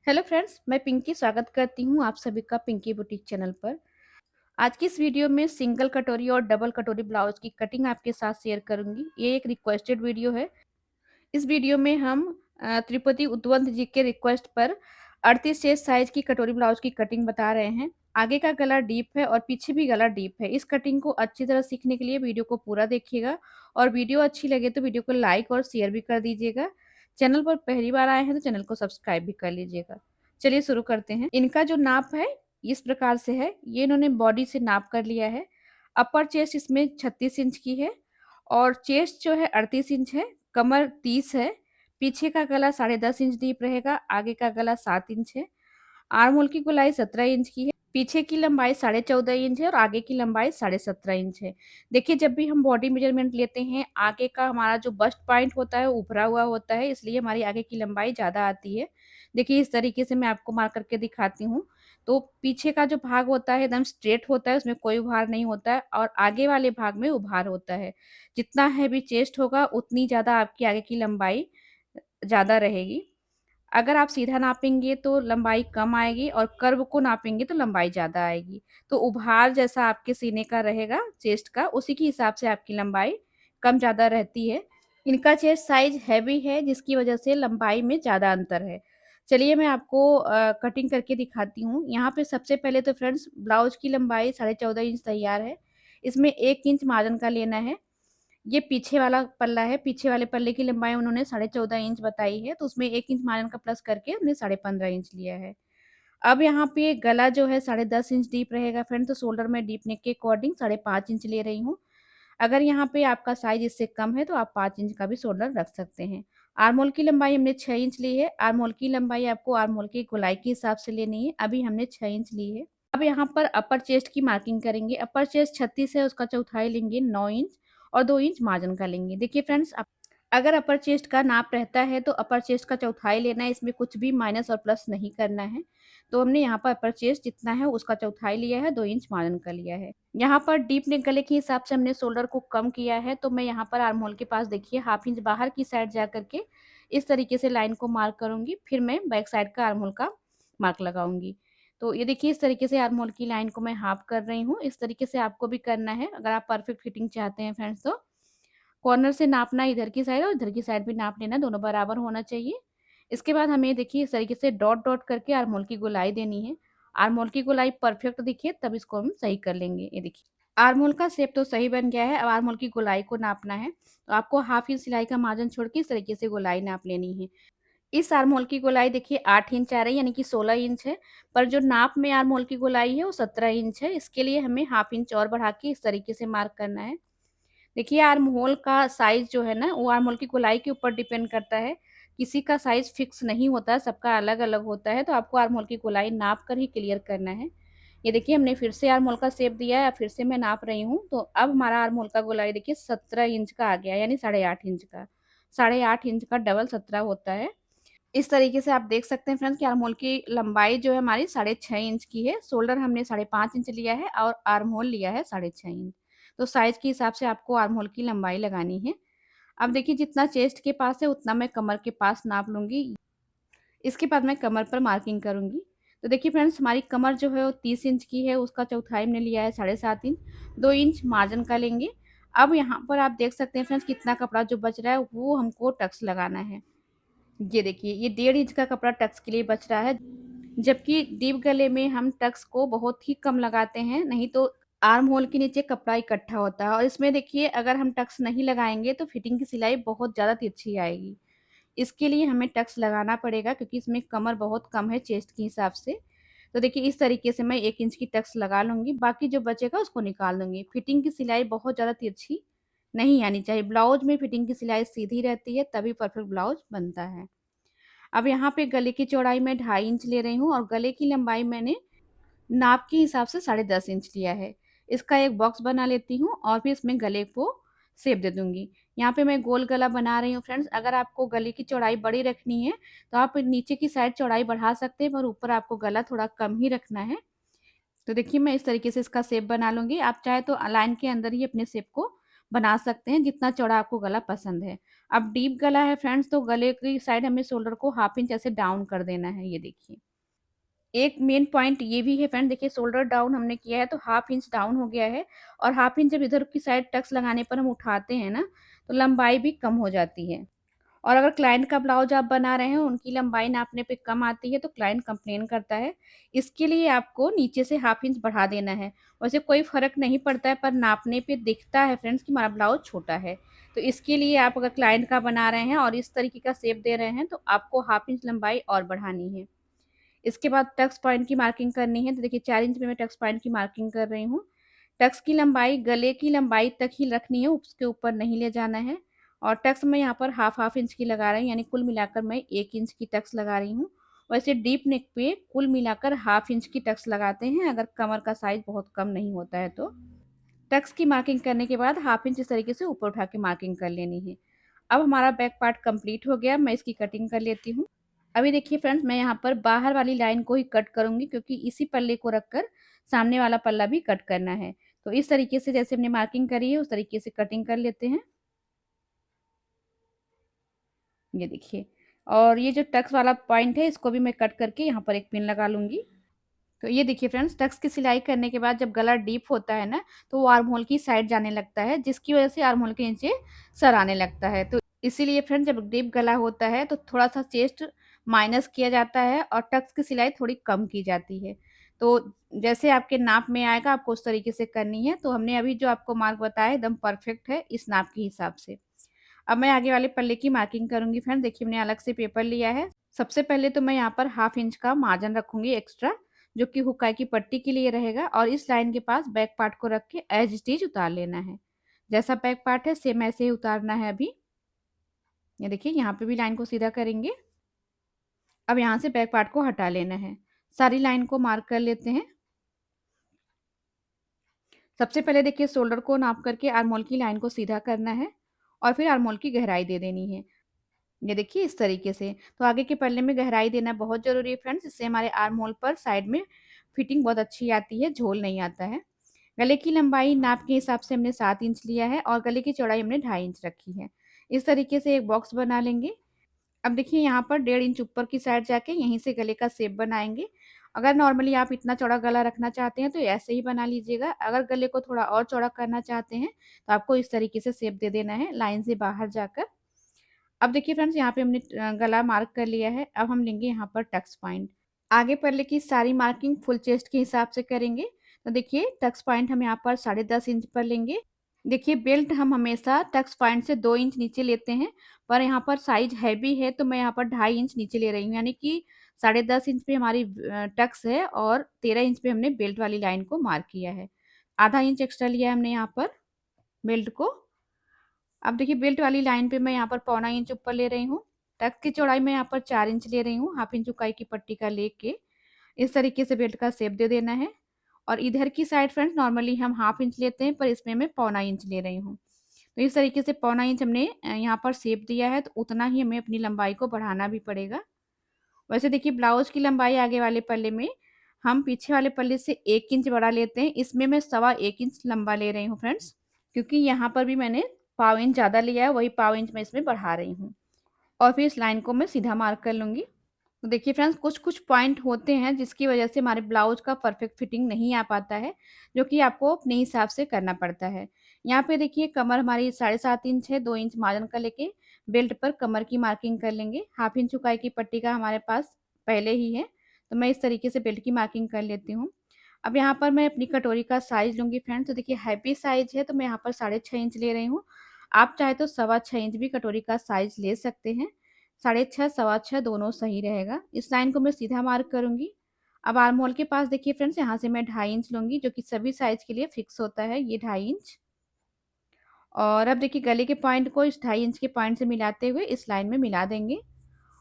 Hello friends, मैं पिंकी स्वागत करती हूँ आप सभी का पिंकी बुटीक चैनल पर। आज की इस वीडियो में सिंगल कटोरी और डबल कटोरी ब्लाउज की कटिंग आपके साथ शेयर करूंगी। ये एक रिक्वेस्टेड वीडियो है। इस वीडियो में हम तिरुपति उद्वंत जी के रिक्वेस्ट पर 38 चेस्ट साइज की कटोरी ब्लाउज की कटिंग बता रहे हैं। आगे का गला डीप है और पीछे भी गला डीप है। इस कटिंग को अच्छी तरह सीखने के लिए वीडियो को पूरा देखिएगा और वीडियो अच्छी लगे तो वीडियो को लाइक और शेयर भी कर दीजिएगा। चैनल पर पहली बार आए हैं तो चैनल को सब्सक्राइब भी कर लीजिएगा। चलिए शुरू करते हैं। इनका जो नाप है इस प्रकार से है। ये इन्होंने बॉडी से नाप कर लिया है। अपर चेस्ट इसमें 36 इंच की है और चेस्ट जो है 38 इंच है। कमर 30 है। पीछे का गला 10.5 इंच डीप रहेगा। आगे का गला 7 इंच है। आर्म होल की गोलाई 17 इंच की है। पीछे की लंबाई 14.5 इंच है और आगे की लंबाई 17.5 इंच है। देखिए, जब भी हम बॉडी मेजरमेंट लेते हैं आगे का हमारा जो बस्ट पॉइंट होता है वो उभरा हुआ होता है, इसलिए हमारी आगे की लंबाई ज़्यादा आती है। देखिए, इस तरीके से मैं आपको मार्क करके दिखाती हूँ। तो पीछे का जो भाग होता है एकदम स्ट्रेट होता है, उसमें कोई उभार नहीं होता है और आगे वाले भाग में उभार होता है। जितना हैवी चेस्ट होगा उतनी ज़्यादा आपकी आगे की लंबाई ज़्यादा रहेगी। अगर आप सीधा नापेंगे तो लंबाई कम आएगी और कर्व को नापेंगे तो लंबाई ज़्यादा आएगी। तो उभार जैसा आपके सीने का रहेगा चेस्ट का, उसी के हिसाब से आपकी लंबाई कम ज़्यादा रहती है। इनका चेस्ट साइज़ हैवी है जिसकी वजह से लंबाई में ज़्यादा अंतर है। चलिए मैं आपको कटिंग करके दिखाती हूँ। यहाँ पे सबसे पहले तो फ्रेंड्स ब्लाउज की लंबाई 14.5 इंच तैयार है। इसमें 1 इंच मार्जिन का लेना है। ये पीछे वाला पल्ला है, पीछे वाले पल्ले की लंबाई उन्होंने 14.5 इंच बताई है, तो उसमें 1 इंच मार्जिन का प्लस करके हमने 15.5 इंच लिया है। अब यहाँ पे गला जो है 10.5 इंच डीप रहेगा फ्रेंड, तो शोल्डर में डीप नेक के अकॉर्डिंग 5.5 इंच ले रही हूँ। अगर यहाँ पे आपका साइज़ इससे कम है तो आप 5 इंच का भी शोल्डर रख सकते हैं। आर्म होल की लंबाई हमने 6 इंच ली है। आर्म होल की लंबाई आपको आर्म होल की गोलाई के हिसाब से लेनी है। अभी हमने 6 इंच ली है। अब यहाँ पर अपर चेस्ट की मार्किंग करेंगे। अपर चेस्ट 36 है, उसका चौथाई लेंगे 9 इंच और 2 इंच मार्जिन का लेंगे। देखिए फ्रेंड्स, अगर अपर चेस्ट का नाप रहता है तो अपर चेस्ट का चौथाई लेना है, इसमें कुछ भी माइनस और प्लस नहीं करना है। तो हमने यहाँ पर अपर चेस्ट जितना है उसका चौथाई लिया है, 2 इंच मार्जिन का लिया है। यहाँ पर डीप नेक गले के हिसाब से हमने शोल्डर को कम किया है, तो मैं यहाँ पर आर्म होल के पास देखिए हाफ इंच बाहर की साइड जा करके इस तरीके से लाइन को मार्क करूँगी, फिर मैं बैक साइड का आर्म होल का मार्क लगाऊँगी। तो ये देखिए इस तरीके से आर्म होल की लाइन को मैं हाफ कर रही हूँ। इस तरीके से आपको भी करना है अगर आप परफेक्ट फिटिंग चाहते हैं फ्रेंड्स तो। कॉर्नर से नापना इधर की साइड और इधर की साइड भी नाप लेना, दोनों बराबर होना चाहिए। इसके बाद हमें देखिए इस तरीके से डॉट डॉट करके आर्म होल की गोलाई देनी है। आर्म होल की गोलाई परफेक्ट दिखे तब इसको हम सही कर लेंगे। ये देखिए आर्म होल का शेप तो सही बन गया है। अब आर्म होल की गोलाई को नापना है, तो आपको हाफ इंच सिलाई का मार्जिन छोड़ के इस तरीके से गोलाई नाप लेनी है। इस आर्म होल की गोलाई देखिए 8 इंच आ रही है, यानी कि 16 इंच है, पर जो नाप में आर्म होल की गोलाई है वो 17 इंच है। इसके लिए हमें हाफ इंच और बढ़ा के इस तरीके से मार्क करना है। देखिए आर्म होल का साइज़ जो है ना वो आर्म होल की गोलाई के ऊपर डिपेंड करता है। किसी का साइज़ फिक्स नहीं होता है, सबका अलग-अलग होता है, तो आपको आर्म होल की गोलाई नाप कर ही क्लियर करना है। ये देखिए हमने फिर से आर्म होल का शेप दिया है, फिर से मैं नाप रही हूँ, तो अब हमारा आर्म होल का गोलाई देखिए 17 इंच का आ गया, यानी 8.5 इंच का। 8.5 इंच का डबल 17 होता है। इस तरीके से आप देख सकते हैं फ्रेंड्स कि आर्म होल की लंबाई जो है हमारी 6.5 इंच की है। शोल्डर हमने 5.5 इंच लिया है और आर्म होल लिया है 6.5 इंच। तो साइज़ के हिसाब से आपको आर्म होल की लंबाई लगानी है। अब देखिए जितना चेस्ट के पास है उतना मैं कमर के पास नाप लूँगी। इसके बाद मैं कमर पर मार्किंग करूँगी। तो देखिए फ्रेंड्स हमारी कमर जो है वो 30 इंच की है, उसका चौथाई हमने लिया है 7.5 इंच, 2 इंच मार्जिन का लेंगे। अब यहाँ पर आप देख सकते हैं फ्रेंड्स कितना कपड़ा जो बच रहा है वो हमको टक्स लगाना है। ये देखिए ये 1.5 इंच का कपड़ा टक्स के लिए बच रहा है, जबकि डीप गले में हम टक्स को बहुत ही कम लगाते हैं, नहीं तो आर्म होल के नीचे कपड़ा इकट्ठा होता है और इसमें देखिए अगर हम टक्स नहीं लगाएँगे तो फिटिंग की सिलाई बहुत ज़्यादा तिरछी आएगी। इसके लिए हमें टक्स लगाना पड़ेगा क्योंकि इसमें कमर बहुत कम है चेस्ट के हिसाब से। तो देखिए इस तरीके से मैं 1 इंच की टक्स लगा लूँगी, बाकी जो बचेगा उसको निकाल दूँगी। फिटिंग की सिलाई बहुत ज़्यादा तिरछी नहीं आनी चाहिए, ब्लाउज में फिटिंग की सिलाई सीधी रहती है तभी परफेक्ट ब्लाउज बनता है। अब यहाँ पे गले की चौड़ाई मैं 2.5 इंच ले रही हूँ और गले की लंबाई मैंने नाप के हिसाब से 10.5 इंच लिया है। इसका एक बॉक्स बना लेती हूँ और फिर इसमें गले को शेप दे दूँगी। यहाँ पे मैं गोल गला बना रही हूँ फ्रेंड्स, अगर आपको गले की चौड़ाई बड़ी रखनी है, तो आप नीचे की साइड चौड़ाई बढ़ा सकते हैं, पर ऊपर आपको गला थोड़ा कम ही रखना है। तो देखिए मैं इस तरीके से इसका शेप बना लूँगी। आप चाहे तो लाइन के अंदर ही अपने शेप को बना सकते हैं जितना चौड़ा आपको गला पसंद है। अब डीप गला है फ्रेंड्स, तो गले की साइड हमें शोल्डर को हाफ इंच ऐसे डाउन कर देना है, ये देखिए। एक मेन पॉइंट ये भी है फ्रेंड, देखिए शोल्डर डाउन हमने किया है तो हाफ इंच डाउन हो गया है, और हाफ इंच जब इधर की साइड टक्स लगाने पर हम उठाते हैं ना, तो लंबाई भी कम हो जाती है। और अगर क्लाइंट का ब्लाउज आप बना रहे हैं, उनकी लंबाई नापने पे कम आती है, तो क्लाइंट कंप्लेन करता है। इसके लिए आपको नीचे से हाफ इंच बढ़ा देना है। वैसे कोई फ़र्क नहीं पड़ता है, पर नापने पे दिखता है फ्रेंड्स कि हमारा ब्लाउज छोटा है। तो इसके लिए आप अगर क्लाइंट का बना रहे हैं और इस तरीके का शेप दे रहे हैं, तो आपको हाफ इंच लंबाई और बढ़ानी है। इसके बाद टक्स पॉइंट की मार्किंग करनी है, तो देखिए 4 इंच में मैं टक्स पॉइंट की मार्किंग कर रही हूँ। टक्स की लंबाई गले की लंबाई तक ही रखनी है, उसके ऊपर नहीं ले जाना है। और टक्स मैं यहाँ पर हाफ इंच की लगा रही हूँ, यानी कुल मिलाकर मैं 1 इंच की टक्स लगा रही हूँ। वैसे डीप नेक पे कुल मिलाकर हाफ इंच की टक्स लगाते हैं, अगर कमर का साइज़ बहुत कम नहीं होता है तो। टक्स की मार्किंग करने के बाद हाफ इंच इस तरीके से ऊपर उठा के मार्किंग कर लेनी है। अब हमारा बैक पार्ट कंप्लीट हो गया, मैं इसकी कटिंग कर लेती हूँ। अभी देखिए फ्रेंड्स, मैं यहाँ पर बाहर वाली लाइन को ही कट करूँगी, क्योंकि इसी पल्ले को रखकर सामने वाला पल्ला भी कट करना है। तो इस तरीके से जैसे हमने मार्किंग करी है, उस तरीके से कटिंग कर लेते हैं। ये देखिए, और ये जो टक्स वाला पॉइंट है, इसको भी मैं कट करके यहाँ पर एक पिन लगा लूँगी। तो ये देखिए फ्रेंड्स, टक्स की सिलाई करने के बाद जब गला डीप होता है ना, तो वो आर्म होल की साइड जाने लगता है, जिसकी वजह से आर्म होल के नीचे सर आने लगता है। तो इसीलिए फ्रेंड्स, जब डीप गला होता है तो थोड़ा-सा चेस्ट माइनस किया जाता है और टक्स की सिलाई थोड़ी कम की जाती है। तो जैसे आपके नाप में आएगा, आपको उस तरीके से करनी है। तो हमने अभी जो आपको मार्क बताया एकदम परफेक्ट है इस नाप के हिसाब से। अब मैं आगे वाले पल्ले की मार्किंग करूँगी फ्रेंड, देखिए मैंने अलग से पेपर लिया है। सबसे पहले तो मैं यहाँ पर हाफ इंच का मार्जिन रखूँगी एक्स्ट्रा, जो कि हुक्काई की पट्टी के लिए रहेगा, और इस लाइन के पास बैक पार्ट को रख के एज स्टिच उतार लेना है। जैसा बैक पार्ट है सेम ऐसे ही उतारना है अभी। ये देखिए, यहाँ पे भी लाइन को सीधा करेंगे। अब यहाँ से बैक पार्ट को हटा लेना है। सारी लाइन को मार्क कर लेते हैं। सबसे पहले देखिए, शोल्डर को नाप करके आर्म होल की लाइन को सीधा करना है, और फिर आर्म होल की गहराई दे देनी है। ये देखिए इस तरीके से। तो आगे के पल्ले में गहराई देना बहुत ज़रूरी है फ्रेंड्स, इससे हमारे आर्म होल पर साइड में फिटिंग बहुत अच्छी आती है, झोल नहीं आता है। गले की लंबाई नाप के हिसाब से हमने 7 इंच लिया है, और गले की चौड़ाई हमने 2.5 इंच रखी है। इस तरीके से एक बॉक्स बना लेंगे। अब देखिए, यहाँ पर 1.5 इंच ऊपर की साइड जाके यहीं से गले का शेप बनाएँगे। अगर नॉर्मली आप इतना चौड़ा गला रखना चाहते हैं तो ऐसे ही बना लीजिएगा। अगर गले को थोड़ा और चौड़ा करना चाहते हैं, तो आपको इस तरीके से शेप दे देना है लाइन से बाहर जाकर। अब देखिए फ्रेंड्स, यहाँ पे हमने गला मार्क कर लिया है। अब हम लेंगे यहाँ पर टक्स पॉइंट। आगे पल्ले की सारी मार्किंग फुल चेस्ट के हिसाब से करेंगे। तो देखिए, टक्स पॉइंट हम यहाँ पर 10.5 इंच पर लेंगे। देखिए, बेल्ट हम हमेशा टक्स पॉइंट से 2 इंच नीचे लेते हैं, पर यहाँ पर साइज़ हैवी है तो मैं यहाँ पर 2.5 इंच नीचे ले रही हूँ, यानी कि 10.5 इंच पे हमारी टक्स है, और 13 इंच पे हमने बेल्ट वाली लाइन को मार्क किया है। आधा इंच एक्स्ट्रा लिया है हमने यहाँ पर बेल्ट को। अब देखिए, बेल्ट वाली लाइन पे मैं यहाँ पर पौना इंच ऊपर ले रही हूँ। टक्स की चौड़ाई मैं यहाँ पर 4 इंच ले रही हूँ, हाफ इंच उकाई की पट्टी का लेके इस तरीके से बेल्ट का शेप दे देना है। और इधर की साइड फ्रेंड्स, नॉर्मली हम हाफ इंच लेते हैं, पर इसमें मैं पौना इंच ले रही हूँ। तो इस तरीके से पौना इंच हमने यहाँ पर शेप दिया है, तो उतना ही हमें अपनी लंबाई को बढ़ाना भी पड़ेगा। वैसे देखिए, ब्लाउज की लंबाई आगे वाले पल्ले में हम पीछे वाले पल्ले से 1 इंच बढ़ा लेते हैं। इसमें मैं सवा 1 इंच लंबा ले रही हूँ फ्रेंड्स, क्योंकि यहाँ पर भी मैंने पाव इंच ज़्यादा लिया है, वही पाव इंच मैं इसमें बढ़ा रही हूँ। और फिर इस लाइन को मैं सीधा मार्क कर लूँगी। तो देखिए फ्रेंड्स, कुछ-कुछ पॉइंट होते हैं जिसकी वजह से हमारे ब्लाउज का परफेक्ट फिटिंग नहीं आ पाता है, जो कि आपको अपने हिसाब से करना पड़ता है। यहाँ पे देखिए, कमर हमारी 7.5 इंच है, 2 इंच मार्जिन का लेके बेल्ट पर कमर की मार्किंग कर लेंगे। हाफ इंच चौड़ाई की पट्टी का हमारे पास पहले ही है, तो मैं इस तरीके से बेल्ट की मार्किंग कर लेती हूँ। अब यहाँ पर मैं अपनी कटोरी का साइज़ लूँगी फ्रेंड्स, तो देखिए हैवी साइज़ है तो मैं यहाँ पर 6.5 इंच ले रही हूँ। आप चाहे तो सवा 6 इंच भी कटोरी का साइज़ ले सकते हैं। 6.5 सवा 6 दोनों सही रहेगा। इस लाइन को मैं सीधा मार्क करूँगी। अब आर्म होल के पास देखिए फ्रेंड्स, यहाँ से मैं 2.5 इंच लूँगी, जो कि सभी साइज़ के लिए फिक्स होता है, ये 2.5 इंच। और अब देखिए, गले के पॉइंट को इस 2.5 इंच के पॉइंट से मिलाते हुए इस लाइन में मिला देंगे,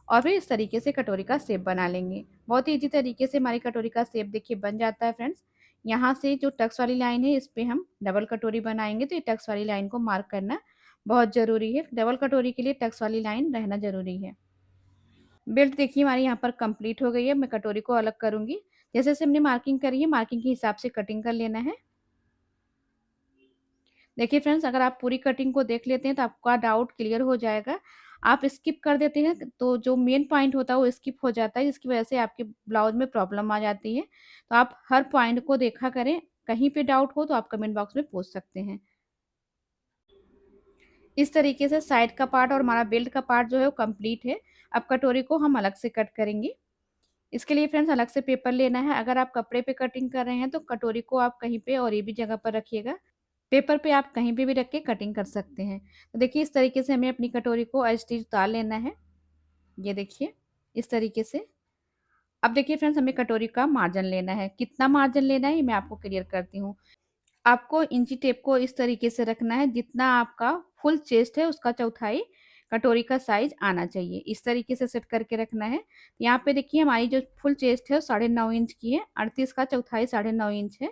और फिर इस तरीके से कटोरी का शेप बना लेंगे। बहुत ही ईज़ी तरीके से हमारी कटोरी का शेप देखिए बन जाता है फ्रेंड्स। यहाँ से जो टक्स वाली लाइन है, इस पे हम डबल कटोरी बनाएँगे, तो ये टक्स वाली लाइन को मार्क करना बहुत ज़रूरी है। डबल कटोरी के लिए टक्स वाली लाइन रहना ज़रूरी है। बेल्ट देखिए हमारी यहाँ पर कंप्लीट हो गई है। मैं कटोरी को अलग करूँगी। जैसे-जैसे हमने मार्किंग करी है, मार्किंग के हिसाब से कटिंग कर लेना है। देखिए फ्रेंड्स, अगर आप पूरी कटिंग को देख लेते हैं तो आपका डाउट क्लियर हो जाएगा। आप स्किप कर देते हैं तो जो मेन पॉइंट होता है वो स्किप हो जाता है, जिसकी वजह से आपके ब्लाउज में प्रॉब्लम आ जाती है। तो आप हर पॉइंट को देखा करें, कहीं पे डाउट हो तो आप कमेंट बॉक्स में पूछ सकते हैं। इस तरीके से साइड का पार्ट और हमारा बेल्ट का पार्ट जो है वो कंप्लीट है। अब कटोरी को हम अलग से कट करेंगे। इसके लिए फ्रेंड्स अलग से पेपर लेना है। अगर आप कपड़े पे कटिंग कर रहे हैं तो कटोरी को आप कहीं पे और ये भी जगह पर रखिएगा। पेपर पे आप कहीं पे भी रख के कटिंग कर सकते हैं। तो देखिए इस तरीके से हमें अपनी कटोरी को स्टिच उतार लेना है। ये देखिए इस तरीके से। अब देखिए फ्रेंड्स, हमें कटोरी का मार्जिन लेना है। कितना मार्जिन लेना है ये मैं आपको क्लियर करती हूँ। आपको इंची टेप को इस तरीके से रखना है, जितना आपका फुल चेस्ट है उसका चौथाई कटोरी का साइज आना चाहिए। इस तरीके से सेट करके रखना है। यहाँ पे देखिए हमारी जो फुल चेस्ट है वो 9.5 इंच की है, 38 का चौथाई 9.5 इंच है।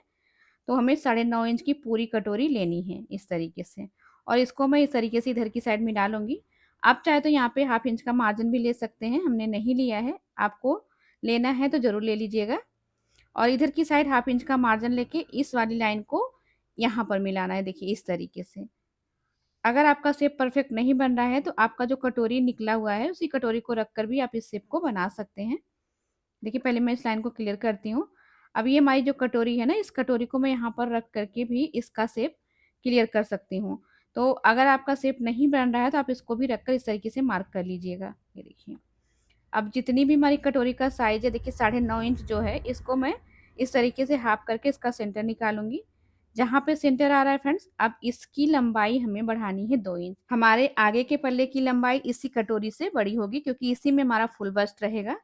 तो हमें 9.5 इंच की पूरी कटोरी लेनी है इस तरीके से। और इसको मैं इस तरीके से इधर की साइड में डालूंगी। आप चाहे तो यहाँ पे हाफ इंच का मार्जिन भी ले सकते हैं, हमने नहीं लिया है। आपको लेना है तो जरूर ले लीजिएगा। और इधर की साइड हाफ इंच का मार्जिन लेके इस वाली लाइन को यहाँ पर मिलाना है। देखिए इस तरीके से। अगर आपका शेप परफेक्ट नहीं बन रहा है तो आपका जो कटोरी निकला हुआ है उसी कटोरी को रखकर भी आप इस शेप को बना सकते हैं। देखिए पहले मैं इस लाइन को क्लियर करती हूँ। अब ये हमारी जो कटोरी है ना, इस कटोरी को मैं यहाँ पर रख करके भी इसका शेप क्लियर कर सकती हूँ। तो अगर आपका शेप नहीं बन रहा है तो आप इसको भी रखकर इस तरीके से मार्क कर लीजिएगा। ये देखिए अब जितनी भी हमारी कटोरी का साइज है, देखिए 9.5 इंच जो है, इसको मैं इस तरीके से हाफ करके इसका सेंटर निकालूंगी। जहाँ पे सेंटर आ रहा है फ्रेंड्स, अब इसकी लंबाई हमें बढ़ानी है 2 इंच। हमारे आगे के पल्ले की लंबाई इसी कटोरी से बड़ी होगी, क्योंकि इसी में हमारा फुल बस्ट रहेगा।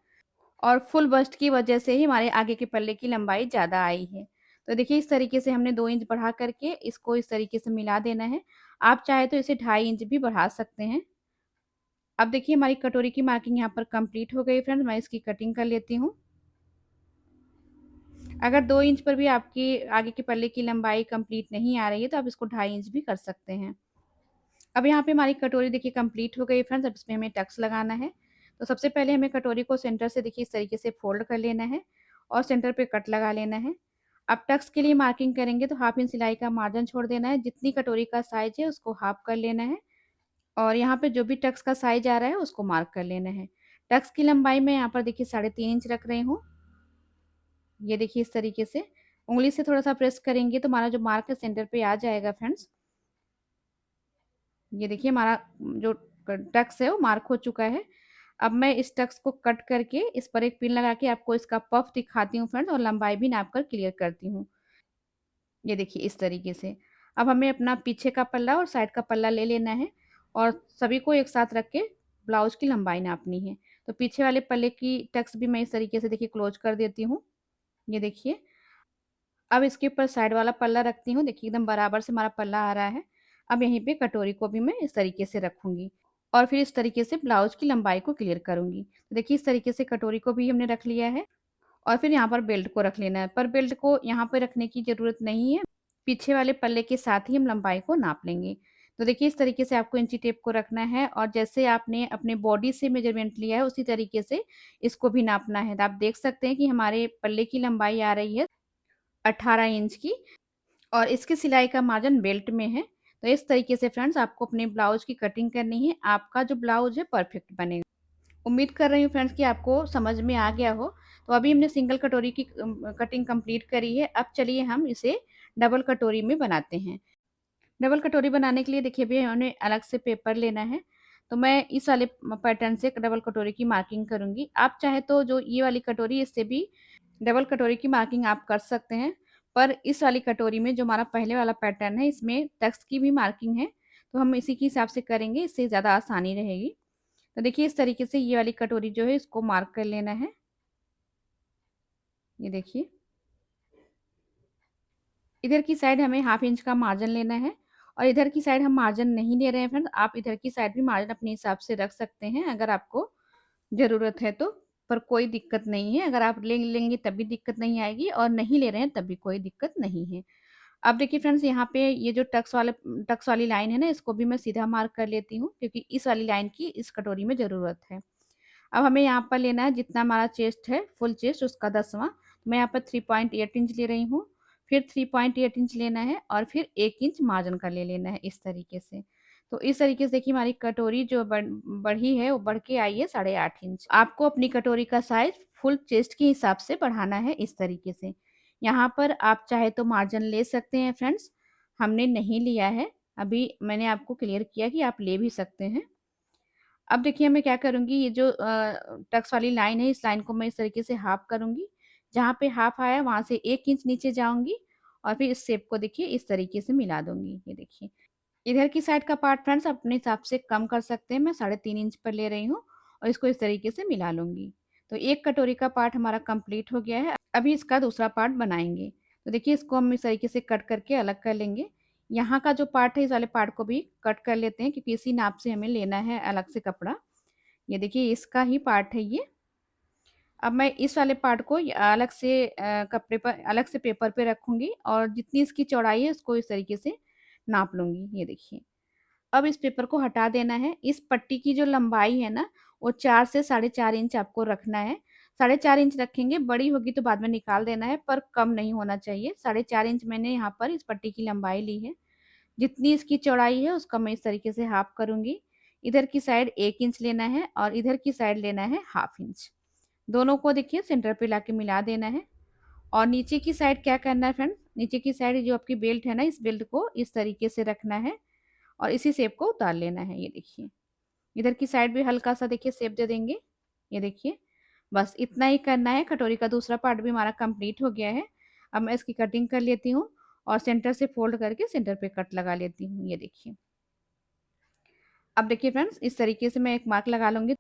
और फुल बस्ट की वजह से ही हमारे आगे के पल्ले की लंबाई ज़्यादा आई है। तो देखिए इस तरीके से हमने 2 इंच बढ़ा करके इसको इस तरीके से मिला देना है। आप चाहे तो इसे 2.5 इंच भी बढ़ा सकते हैं। अब देखिए हमारी कटोरी की मार्किंग यहाँ पर कंप्लीट हो गई फ्रेंड्स। मैं इसकी कटिंग कर लेती हूँ। अगर 2 इंच पर भी आपकी आगे के पल्ले की लंबाई कंप्लीट नहीं आ रही है तो आप इसको 2.5 इंच भी कर सकते हैं। अब यहाँ पे हमारी कटोरी देखिए कंप्लीट हो गई फ्रेंड्स। अब इसमें हमें टक्स लगाना है। तो सबसे पहले हमें कटोरी को सेंटर से देखिए इस तरीके से फोल्ड कर लेना है और सेंटर पे कट लगा लेना है। अब टक्स के लिए मार्किंग करेंगे तो हाफ इंच सिलाई का मार्जिन छोड़ देना है। जितनी कटोरी का साइज है उसको हाफ कर लेना है और यहाँ पे जो भी टक्स का साइज आ रहा है उसको मार्क कर लेना है। टक्स की लंबाई मैं यहाँ पर देखिए 3.5 इंच रख रही हूँ। ये देखिए इस तरीके से उंगली से थोड़ा सा प्रेस करेंगे तो हमारा जो मार्क है सेंटर पे आ जाएगा फ्रेंड्स। ये देखिए हमारा जो टक्स है वो मार्क हो चुका है। अब मैं इस टक्स को कट करके इस पर एक पिन लगा के आपको इसका पफ दिखाती हूँ फ्रेंड्स, और लंबाई भी नाप कर क्लियर करती हूँ। ये देखिए इस तरीके से। अब हमें अपना पीछे का पल्ला और साइड का पल्ला ले लेना है और सभी को एक साथ रख के ब्लाउज की लंबाई नापनी है। तो पीछे वाले पल्ले की टक्स भी मैं इस तरीके से देखिए क्लोज कर देती हूँ। ये देखिए अब इसके ऊपर साइड वाला पल्ला रखती हूँ। देखिए एकदम बराबर से हमारा पल्ला आ रहा है। अब यहीं पे कटोरी को भी मैं इस तरीके से रखूंगी और फिर इस तरीके से ब्लाउज की लंबाई को क्लियर करूंगी। तो देखिए इस तरीके से कटोरी को भी हमने रख लिया है और फिर यहाँ पर बेल्ट को रख लेना है। पर बेल्ट को यहाँ पर रखने की ज़रूरत नहीं है, पीछे वाले पल्ले के साथ ही हम लंबाई को नाप लेंगे। तो देखिए इस तरीके से आपको इंची टेप को रखना है और जैसे आपने अपने बॉडी से मेजरमेंट लिया है उसी तरीके से इसको भी नापना है। तो आप देख सकते हैं कि हमारे पल्ले की लंबाई आ रही है 18 इंच की और इसकी सिलाई का मार्जिन बेल्ट में है। तो इस तरीके से फ्रेंड्स आपको अपने ब्लाउज की कटिंग करनी है। आपका जो ब्लाउज है परफेक्ट बनेगा। उम्मीद कर रही हूँ फ्रेंड्स कि आपको समझ में आ गया हो। तो अभी हमने सिंगल कटोरी की कटिंग कंप्लीट करी है। अब चलिए हम इसे डबल कटोरी में बनाते हैं। डबल कटोरी बनाने के लिए देखिए अभी हमें अलग से पेपर लेना है। तो मैं इस वाले पैटर्न से डबल कटोरी की मार्किंग करूंगी। आप चाहे तो जो ये वाली कटोरी इससे भी डबल कटोरी की मार्किंग आप कर सकते हैं। पर इस वाली कटोरी में जो हमारा पहले वाला पैटर्न है इसमें टक्स की भी मार्किंग है, तो हम इसी के हिसाब से करेंगे, इससे ज़्यादा आसानी रहेगी। तो देखिए इस तरीके से ये वाली कटोरी जो है इसको मार्क कर लेना है। ये देखिए इधर की साइड हमें हाफ इंच का मार्जिन लेना है और इधर की साइड हम मार्जिन नहीं ले रहे हैं फ्रेंड्स। आप इधर की साइड भी मार्जिन अपने हिसाब से रख सकते हैं अगर आपको ज़रूरत है तो। पर कोई दिक्कत नहीं है, अगर आप ले लेंगे तब भी दिक्कत नहीं आएगी और नहीं ले रहे हैं तब भी कोई दिक्कत नहीं है। अब देखिए फ्रेंड्स यहाँ पे ये जो टक्स वाली लाइन है ना, इसको भी मैं सीधा मार्क कर लेती हूँ, क्योंकि इस वाली लाइन की इस कटोरी में ज़रूरत है। अब हमें यहाँ पर लेना है जितना हमारा चेस्ट है फुल चेस्ट उसका 10वां। मैं यहाँ पर 3.8 इंच ले रही हूँ। 3.8 इंच ले रही हूँ। फिर 3.8 इंच लेना है और फिर 1 इंच मार्जिन का ले लेना है इस तरीके से। तो इस तरीके से देखिए हमारी कटोरी जो बढ़ी है वो बढ़ के आई है 8.5 इंच। आपको अपनी कटोरी का साइज़ फुल चेस्ट के हिसाब से बढ़ाना है इस तरीके से। यहाँ पर आप चाहे तो मार्जिन ले सकते हैं फ्रेंड्स, हमने नहीं लिया है। अभी मैंने आपको क्लियर किया कि आप ले भी सकते हैं। अब देखिए मैं क्या करूँगी, ये जो टक्स वाली लाइन है, इस लाइन को मैं इस तरीके से हाफ करूँगी। जहाँ पे हाफ आया वहाँ से 1 इंच नीचे जाऊँगी और फिर इस शेप को देखिए इस तरीके से मिला दूँगी। ये देखिए। इधर की साइड का पार्ट फ्रेंड्स अपने हिसाब से कम कर सकते हैं। मैं 3.5 इंच पर ले रही हूँ और इसको इस तरीके से मिला लूँगी। तो एक कटोरी का पार्ट हमारा कंप्लीट हो गया है। अभी इसका दूसरा पार्ट बनाएँगे। तो देखिए इसको हम इस तरीके से कट करके अलग कर लेंगे। यहाँ का जो पार्ट है इस वाले पार्ट को भी कट कर लेते हैं क्योंकि इसी नाप से हमें लेना है अलग से कपड़ा। ये देखिए इसका ही पार्ट है ये। अब मैं इस वाले पार्ट को अलग से कपड़े पर अलग से पेपर पे रखूँगी और जितनी इसकी चौड़ाई है उसको इस तरीके से नाप लूँगी। ये देखिए। अब इस पेपर को हटा देना है। इस पट्टी की जो लंबाई है ना, वो 4 से 4.5 इंच आपको रखना है। 4.5 इंच रखेंगे, बड़ी होगी तो बाद में निकाल देना है, पर कम नहीं होना चाहिए। 4.5 इंच मैंने यहाँ पर इस पट्टी की लंबाई ली है। जितनी इसकी चौड़ाई है उसका मैं इस तरीके से हाफ करूँगी। इधर की साइड 1 इंच लेना है और इधर की साइड लेना है हाफ इंच। दोनों को देखिए सेंटर पे लाके मिला देना है और नीचे की साइड क्या करना है फ्रेंड्स, नीचे की साइड जो आपकी बेल्ट है ना, इस बेल्ट को इस तरीके से रखना है और इसी शेप को उतार लेना है। ये देखिए। इधर की साइड भी हल्का-सा देखिए शेप दे देंगे। ये देखिए। बस इतना ही करना है, कटोरी का दूसरा पार्ट भी हमारा कंप्लीट हो गया है। अब मैं इसकी कटिंग कर लेती हूँ और सेंटर से फोल्ड करके सेंटर पे कट लगा लेती हूँ। ये देखिए। अब देखिए फ्रेंड्स इस तरीके से मैं एक मार्क लगा लूँगी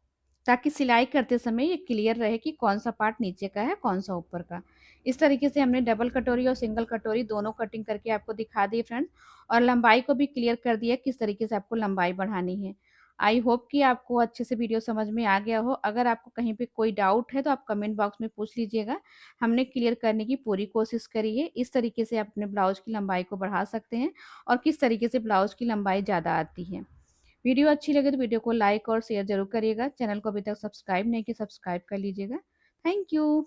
ताकि सिलाई करते समय ये क्लियर रहे कि कौन-सा पार्ट नीचे का है, कौन-सा ऊपर का। इस तरीके से हमने डबल कटोरी और सिंगल कटोरी दोनों कटिंग करके आपको दिखा दी फ्रेंड्स और लंबाई को भी क्लियर कर दिया किस तरीके से आपको लंबाई बढ़ानी है। आई होप कि आपको अच्छे से वीडियो समझ में आ गया हो। अगर आपको कहीं पे कोई डाउट है तो आप कमेंट बॉक्स में पूछ लीजिएगा। हमने क्लियर करने की पूरी कोशिश करी है। इस तरीके से आप अपने ब्लाउज की लंबाई को बढ़ा सकते हैं और किस तरीके से ब्लाउज की लंबाई ज़्यादा आती है। वीडियो अच्छी लगे तो वीडियो को लाइक और शेयर ज़रूर करिएगा। चैनल को अभी तक सब्सक्राइब नहीं किया, सब्सक्राइब कर लीजिएगा। Thank you.